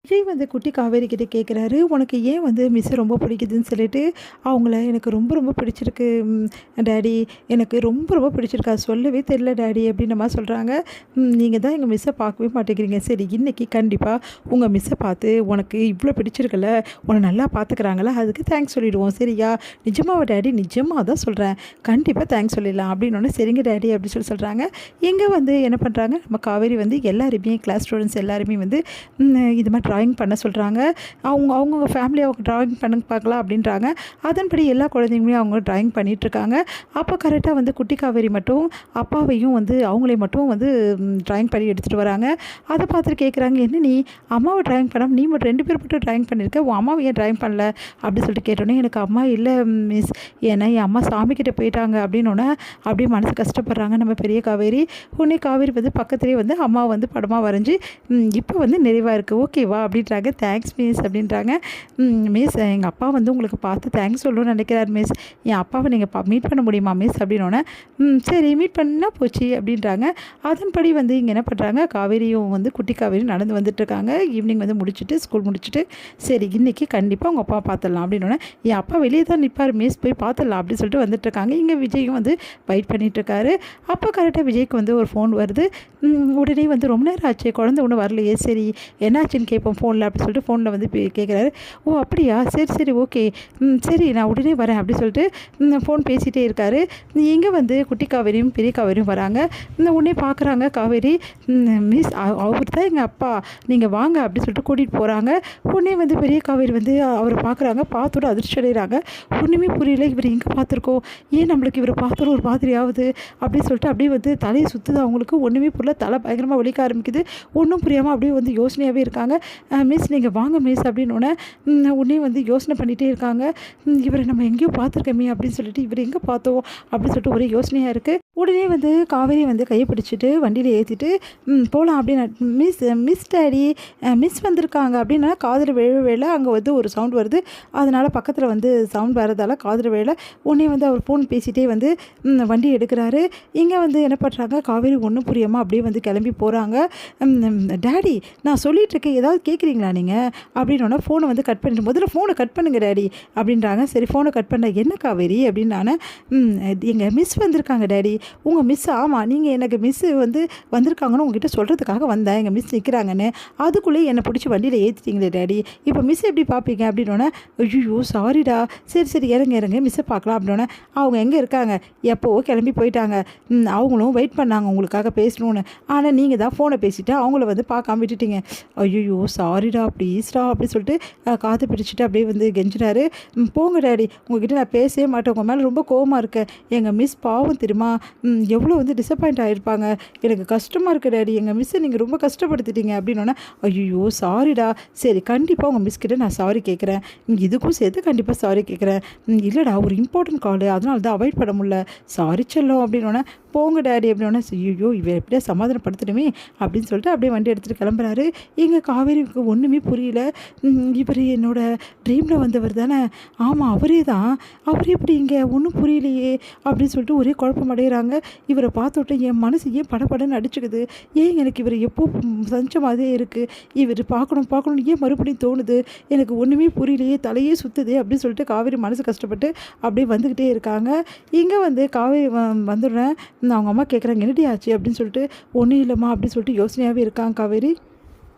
விஜய் வந்து குட்டி காவேரி கிட்ட கேட்குறாரு, "உனக்கு ஏன் வந்து மிஸ்ஸ ரொம்ப பிடிக்குதுன்னு சொல்லிட்டு." அவங்கள எனக்கு ரொம்ப ரொம்ப பிடிச்சிருக்கு டாடி. எனக்கு ரொம்ப ரொம்ப பிடிச்சிருக்கு. அது சொல்லவே தெரியல டாடி அப்படின்ற மாரி சொல்கிறாங்க. நீங்க தான் எங்க மிஸ்ஸ பார்க்கவே மாட்டேங்கிறீங்க. சரி இன்னைக்கு கண்டிப்பா உங்க மிஸ்ஸ பார்த்து உனக்கு இவ்வளோ பிடிச்சிருக்குல்ல, உன்ன நல்லா பார்த்துக்கிறாங்கல்ல, அதுக்கு தேங்க்ஸ் சொல்லிடுவோம். சரியா? நிஜமாவா டாடி? நிஜமா தான் சொல்கிறேன். கண்டிப்பா தேங்க்ஸ் சொல்லிடலாம் அப்படின்னோனே, சரிங்க டாடி அப்படி சொல்கிறாங்க. இங்க வந்து என்ன பண்ணுறாங்க, நம்ம காவேரி வந்து எல்லாருமே கிளாஸ் ஸ்டூடெண்ட்ஸ் எல்லாருமே வந்து இது மாதிரி ட்ராயிங் பண்ண சொல்கிறாங்க. அவங்கவுங்க ஃபேமிலி அவங்க ட்ராயிங் பண்ண பார்க்கலாம் அப்படின்றாங்க. அதன்படி எல்லா குழந்தைங்களுமே அவங்க ட்ராயிங் பண்ணிகிட்ருக்காங்க. அப்போ கரெக்டாக வந்து குட்டி காவேரி மட்டும் அப்பாவையும் வந்து அவங்களையும் மட்டும் வந்து ட்ராயிங் பண்ணி எடுத்துகிட்டு வராங்க. அதை பார்த்துட்டு கேட்குறாங்க, "என்ன நீ அம்மாவை ட்ராயிங் பண்ணாமல் நீ மட்டும் 2 பேர் மட்டும் ட்ராயிங் பண்ணியிருக்க, உன் அம்மாவை ஏன் ட்ராயிங் பண்ணல?" அப்படி சொல்லிட்டு கேட்டோன்னே, "எனக்கு அம்மா இல்லை மிஸ், ஏன்னா என் அம்மா சாமிக்கிட்ட போயிட்டாங்க." அப்படின்னோடனே அப்படியே மனசு கஷ்டப்படுறாங்க நம்ம பெரிய காவேரி. உடனே காவேரி வந்து பக்கத்துலேயே வந்து அம்மா வந்து படமாக வரைஞ்சி, இப்போ வந்து நிறைவாக இருக்குது, ஓகேவா அப்படின்றாங்க. "தேங்க்ஸ் மிஸ்" அப்படின்றாங்க. "மிஸ் எங்கள் அப்பா வந்து உங்களுக்கு பார்த்து தேங்க்ஸ் சொல்லணும்னு நினைக்கிறார் மிஸ். என் அப்பாவை நீங்கள் மீட் பண்ண முடியுமா மிஸ்?" அப்படின்னோடனே, சரி மீட் பண்ணால் போச்சு" அப்படின்றாங்க. அதன்படி வந்து இங்கே என்ன பண்ணுறாங்க, காவேரியும் வந்து குட்டி காவேரியும் நடந்து வந்துட்டுருக்காங்க. ஈவினிங் வந்து முடிச்சுட்டு ஸ்கூல் முடிச்சுட்டு, சரி இன்றைக்கி கண்டிப்பாக உங்கள் அப்பா பார்த்துடலாம் அப்படின்னோடனே, "என் அப்பா வெளியே தான் நிற்பார் மிஸ், போய் பார்த்துடலாம்" அப்படின்னு சொல்லிட்டு வந்துட்டுருக்காங்க. இங்கே விஜயும் வந்து வெயிட் பண்ணிகிட்ருக்காரு. அப்போ கரெக்டாக விஜய்க்கு வந்து ஒரு ஃபோன் வருது. உடனே வந்து, "ரொம்ப நேரம் ஆச்சு, குழந்தை ஒன்றும் வரலையே, சரி என்னாச்சுன்னு கேட்போம் ஃபோனில்" அப்படி சொல்லிட்டு ஃபோனில் வந்து கேட்குறாரு. "ஓ அப்படியா, சரி சரி ஓகே, சரி நான் உடனே வரேன்" அப்படி சொல்லிட்டு ஃபோன் பேசிகிட்டே இருக்காரு. இங்கே வந்து குட்டி காவேரியும் பெரிய காவேரியும் வராங்க. உடனே பார்க்குறாங்க காவேரி, மிஸ் அவர் தான் எங்கள் அப்பா, நீங்கள் வாங்க அப்படி சொல்லிட்டு கூட்டிகிட்டு போகிறாங்க. உடனே வந்து பெரிய காவேரி வந்து அவரை பார்க்குறாங்க. பார்த்தோட அதிர்ச்சி அடைகிறாங்க. ஒன்றுமே புரியல, இவர் எங்கே பார்த்துருக்கோம், ஏன் நம்மளுக்கு இவரை பார்த்தோம் ஒரு மாதிரி ஆகுது அப்படின்னு சொல்லிட்டு அப்படியே வந்து தலையை சுற்றுது அவங்களுக்கு. ஒன்றுமே புரியல, தலை பயங்கரமாக வலிக்க ஆரம்பிக்குது. ஒன்றும் புரியாமல் அப்படியே வந்து யோசனையாகவே இருக்காங்க. "மிஸ் நீங்கள் வாங்க மிஸ்" அப்படின்னோடனே உடனே வந்து யோசனை பண்ணிகிட்டே இருக்காங்க. இவரை நம்ம எங்கேயோ பார்த்துருக்கோமே அப்படின்னு சொல்லிட்டு, இவர் எங்கே பார்த்தோம் அப்படின்னு சொல்லிட்டு ஒரே யோசனையாக இருக்குது. உடனே வந்து காவேரி வந்து கையை பிடிச்சிட்டு வண்டியில் ஏற்றிட்டு போகலாம் அப்படின்னு, மிஸ் டாடி மிஸ் வந்திருக்காங்க" அப்படின்னா காதில் விழ அங்கே வந்து ஒரு சவுண்ட் வருது. அதனால் பக்கத்தில் வந்து சவுண்ட் வரதால் காதில் விழ. உடனே வந்து அவர் ஃபோன் பேசிகிட்டே வந்து வண்டி எடுக்கிறாரு. இங்கே வந்து என்ன பண்ணுறாங்க, காவேரி ஒன்றும் புரியாமல் அப்படியே வந்து கிளம்பி போகிறாங்க. "டாடி நான் சொல்லிகிட்ருக்கேன், ஏதாவது கேட்குறீங்களா நீங்கள்?" அப்படின்னோடனே ஃபோனை வந்து கட் பண்ணிட்டு, "முதல்ல ஃபோனை கட் பண்ணுங்க டாடி" அப்படின்றாங்க. சரி ஃபோனை கட் பண்ண, "என்ன காவேரி?" அப்படின்னு நான், எங்கள் மிஸ் வந்திருக்காங்க டாடி." "உங்கள் மிஸ்?" "ஆமாம், நீங்கள் எனக்கு மிஸ்ஸு வந்து வந்திருக்காங்கன்னு உங்ககிட்ட சொல்கிறதுக்காக வந்தேன், எங்கள் மிஸ் நிற்கிறாங்கன்னு. அதுக்குள்ளேயே என்னை பிடிச்சி வண்டியில் ஏற்றிட்டீங்களே டாடி, இப்போ மிஸ் எப்படி பார்ப்பீங்க?" அப்படின்னோடனே, "ஐயோ சாரிடா, சரி சரி இறங்க மிஸ்ஸை பார்க்கலாம்" அப்படின்னோடனே, "அவங்க எங்கே இருக்காங்க, எப்போவோ கிளம்பி போயிட்டாங்க, அவங்களும் வெயிட் பண்ணாங்க உங்களுக்காக பேசணுன்னு, ஆனால் நீங்கள் தான் ஃபோனை பேசிவிட்டு அவங்கள வந்து பார்க்காம விட்டுட்டீங்க." "ஐயோ சாரிடா, ப்ளீஸ்டா" அப்படி சொல்லிட்டு காற்று பிடிச்சிட்டு அப்படியே வந்து கெஞ்சினாரு. "போங்க டாடி, உங்ககிட்ட நான் பேசவே மாட்டேன், உங்கள் மேலே ரொம்ப கோவமாக இருக்கேன். எங்கள் மிஸ் பாவம் தெரியுமா, எவ்வளோ வந்து டிசப்பாயிண்ட் ஆகிருப்பாங்க, எனக்கு கஷ்டமாக இருக்குது டாடி, எங்கள் மிஸ்ஸை நீங்கள் ரொம்ப கஷ்டப்படுத்திட்டீங்க" அப்படின்னோடனே, "ஐயோ சாரிடா, சரி கண்டிப்பாக உங்கள் மிஸ் கிட்ட நான் சாரி கேட்குறேன், இதுக்கும் சேர்த்து கண்டிப்பாக சாரி கேட்குறேன். இல்லைடா ஒரு இம்பார்ட்டன்ட் காலு, அதனால தான் அவாய்ட் பண்ண முடியல, சாரி செல்லம்" அப்படின்னோடனே, "போங்க டாடி" அப்படின்னோடனே, ஐயோ இவர் எப்படியா சமாதானப்படுத்தணுமே அப்படின்னு சொல்லிட்டு அப்படியே வண்டி எடுத்துகிட்டு கிளம்புறாரு. எங்கள் காவேரிக்கு ஒன்றுமே புரியல. இவர் என்னோட ட்ரீமில் வந்தவர் தானே, ஆமாம் அவரே தான், அவர் எப்படி இங்கே, ஒன்றும் புரியலையே அப்படின்னு சொல்லிட்டு ஒரே குழப்பம் அடைகிறாங்க. இவரை பார்த்துட்டு என் மனசு ஏன் படபடன்னு அடிச்சுக்குது, ஏன் எனக்கு இவர் எப்போ சஞ்ச மாதிரியே இருக்குது, இவர் பார்க்கணும்னு ஏன் மறுபடியும் தோணுது, எனக்கு ஒன்றுமே புரியலையே, தலையே சுற்றுது அப்படின்னு சொல்லிட்டு காவேரி மனசு கஷ்டப்பட்டு அப்படியே வந்துக்கிட்டே இருக்காங்க. இங்கே வந்து காவேரி வந்துடுறேன். அவங்க அம்மா கேட்குறாங்க, "என்னடி ஆச்சு?" அப்படின்னு சொல்லிட்டு, "ஒன்றும் இல்லைம்மா" அப்படின்னு சொல்லிட்டு யோசனையாகவே இருக்காங்க காவேரி.